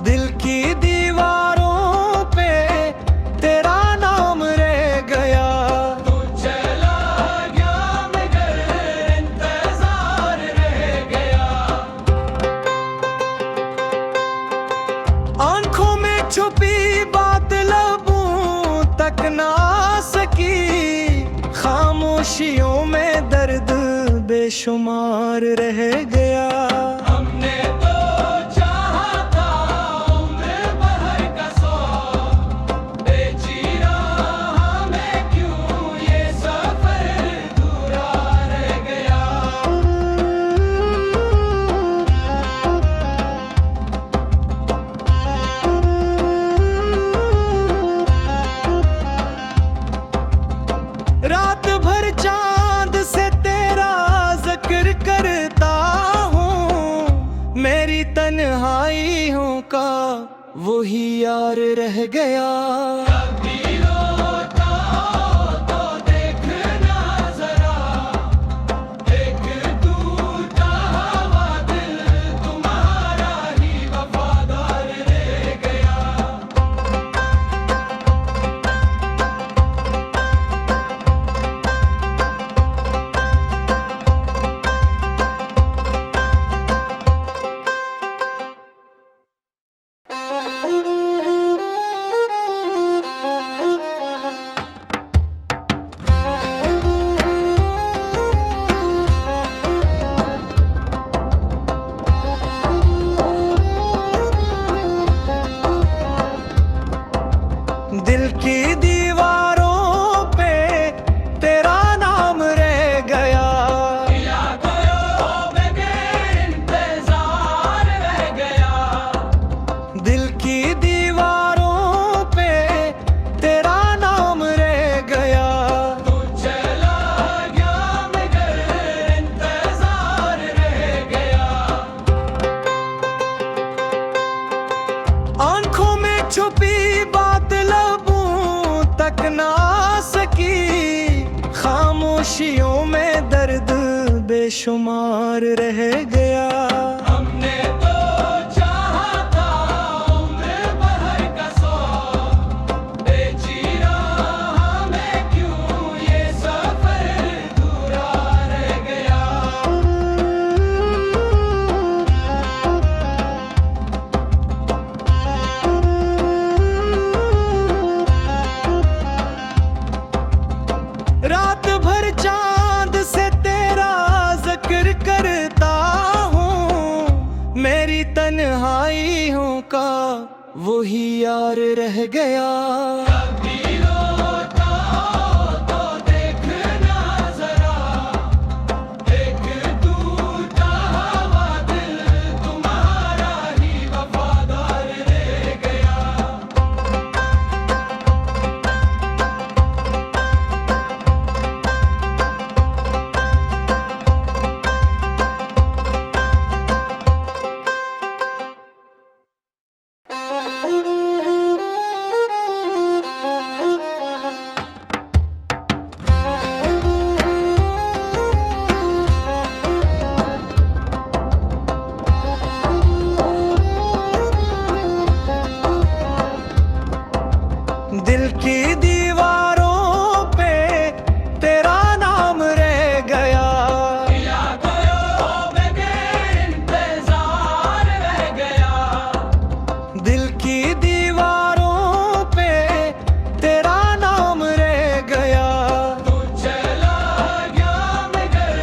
दिल की दीवारों पे तेरा नाम रह गया। तू चला गया मगर इंतजार रह गया। आंखों में छुपी बात लबों तक ना सकी, खामोशियों में दर्द बेशुमार रह गया। हमने तो चाहा था उम्र भर का सौग, बेचिरा हमें क्यों ये सफर दूरा रह गया। रात भर चांद से तेरा जिक्र करता हूँ, मेरी तन्हाइयों का वही यार रह गया। कभी रोता हो तो देखना जरा, एक टूटा हुआ दिल तुम्हारा ही वफादार रह गया। दिल की दीवारों पे तेरा नाम रह गया। किया करो बगैर इंतजार रह गया। दिल की दीवारों पे तेरा नाम रह गया। तू चला गया मगर इंतजार रह गया। आंखों में छुपी बात लबों तक ना सकी, खामोशियों में दर्द बेशुमार रह गया। हमने तो चाहा था उम्र भर का सौग, बेचिरा हमें क्यों ये सफर दूरा रह गया। रात भर चांद से तेरा जिक्र करता हूँ, मेरी तन्हाइयों का वही यार रह गया। कभी रोता हो तो देखना जरा, एक टूटा हुआ दिल तुम्हारा ही वफादार रह गया। दिल की दीवारों पे तेरा नाम रह गया। किया करो बगैर इंतजार रह गया। दिल की दीवारों पे तेरा नाम रह गया। तू चला गया मगर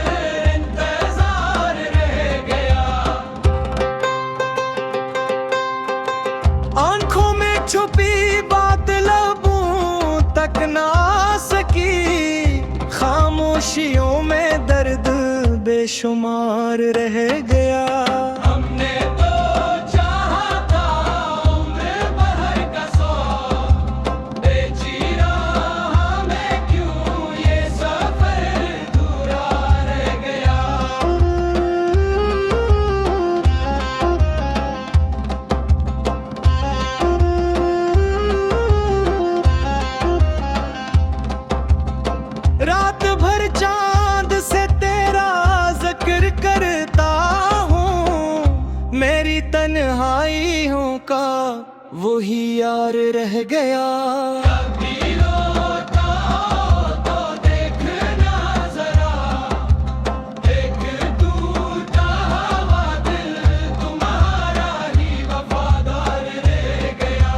इंतजार रह गया। आंखों में छुपी बात लबों तक ना सकी, खामोशियों में दर्द बेशुमार रह गया। हमने तो चाहा था उम्र भर का सौग, बेचिरा हमें क्यों ये सफर दूरा रह गया। रात भर चांद से तेरा जिक्र करता हूँ, का वही यार रह गया। कभी रोता हो तो देखना जरा, एक टूटा हुआ दिल तुम्हारा ही वफादार रह गया।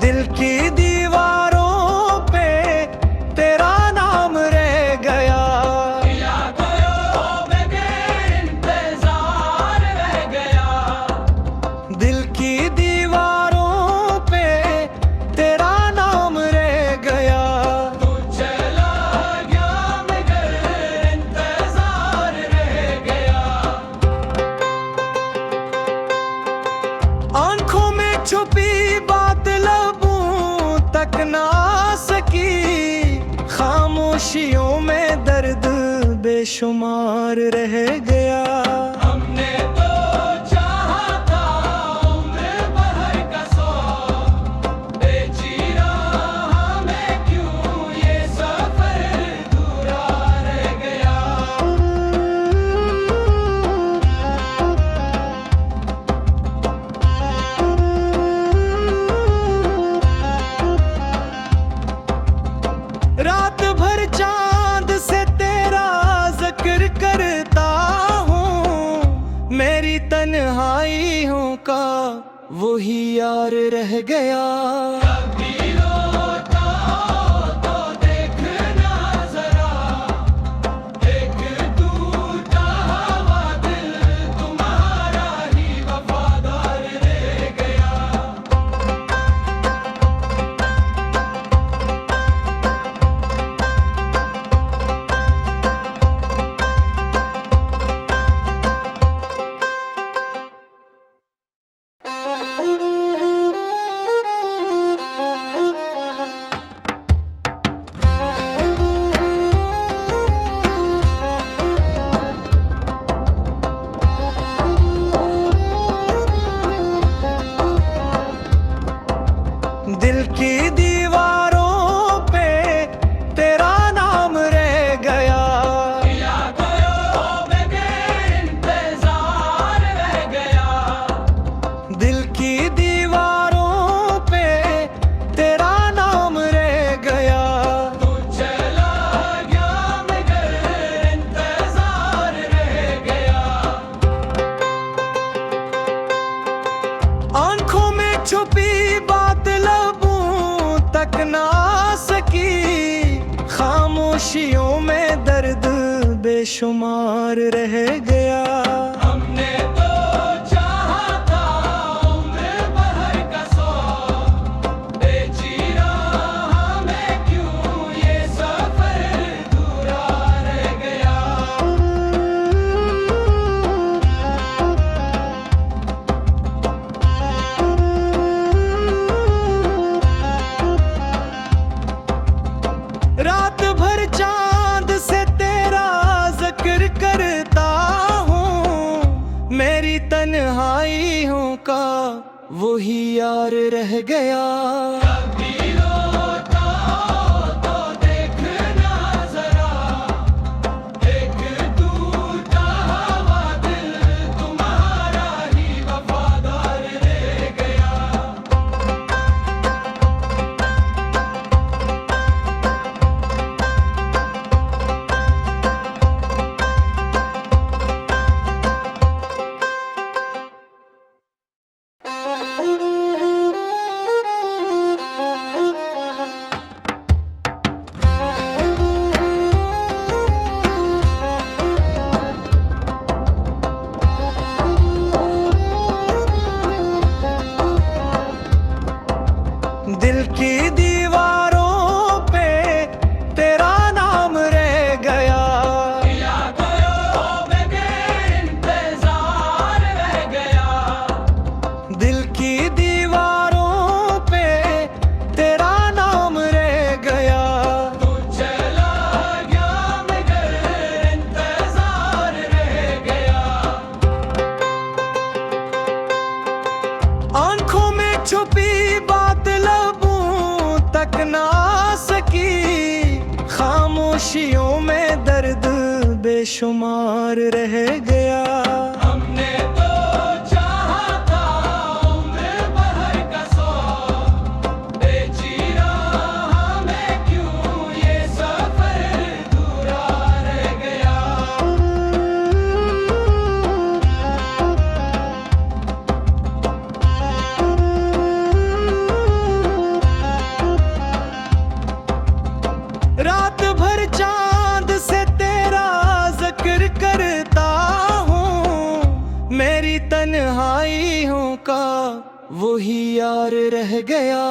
दिल की दीवारों पे तेरा नाम रह गया। यादों में इंतजार रह गया। दिल की दीवारों पे तेरा नाम रह गया। तू चला गया मगर इंतजार रह गया। आंखों में छुपी बात लबों तक ना सकी, खामोशियों में दर्द बेशुमार रह गया। हमने तो चाहा था उम्र भर का सौग, बेचिरा हमें क्यों ये सफर दूरा रह गया। रात भर चांद से तेरा जिक्र करता हूँ, मेरी तन्हाइयों का वही यार रह गया। कभी रोता हो तो देखना जरा, एक टूटा हुआ दिल तुम्हारा ही वफादार रह गया। दिल की दीवारों पे तेरा नाम रह गया। यादों में इंतजार रह गया। दिल की दीवारों पे तेरा नाम रह गया। तू चला गया मगर इंतजार रह गया। आंखों में छुपी बात लबों तक ना सकी, खामोशियों में दर्द बेशुमार रह गया। हमने तो चाहा था उम्र भर का सौग, बेचिरा हमें क्यों ये सफर दूरा रह गया। रात भर चांद से तेरा जिक्र करता हूँ, मेरी तन्हाइयों का वही यार रह गया। कभी रोता हो तो देखना जरा, एक टूटा हुआ दिल तुम्हारा ही वफादार रह गया। खुशियों में दर्द बेशुमार रह गया। हमने तो चाहा था उम्र भर का सौख, बेची राह में क्यों ये सफर अधूरा रह गया। रात भर चांद से तेरा जिक्र करता हूँ, मेरी तन्हाइयों का वही यार रह गया।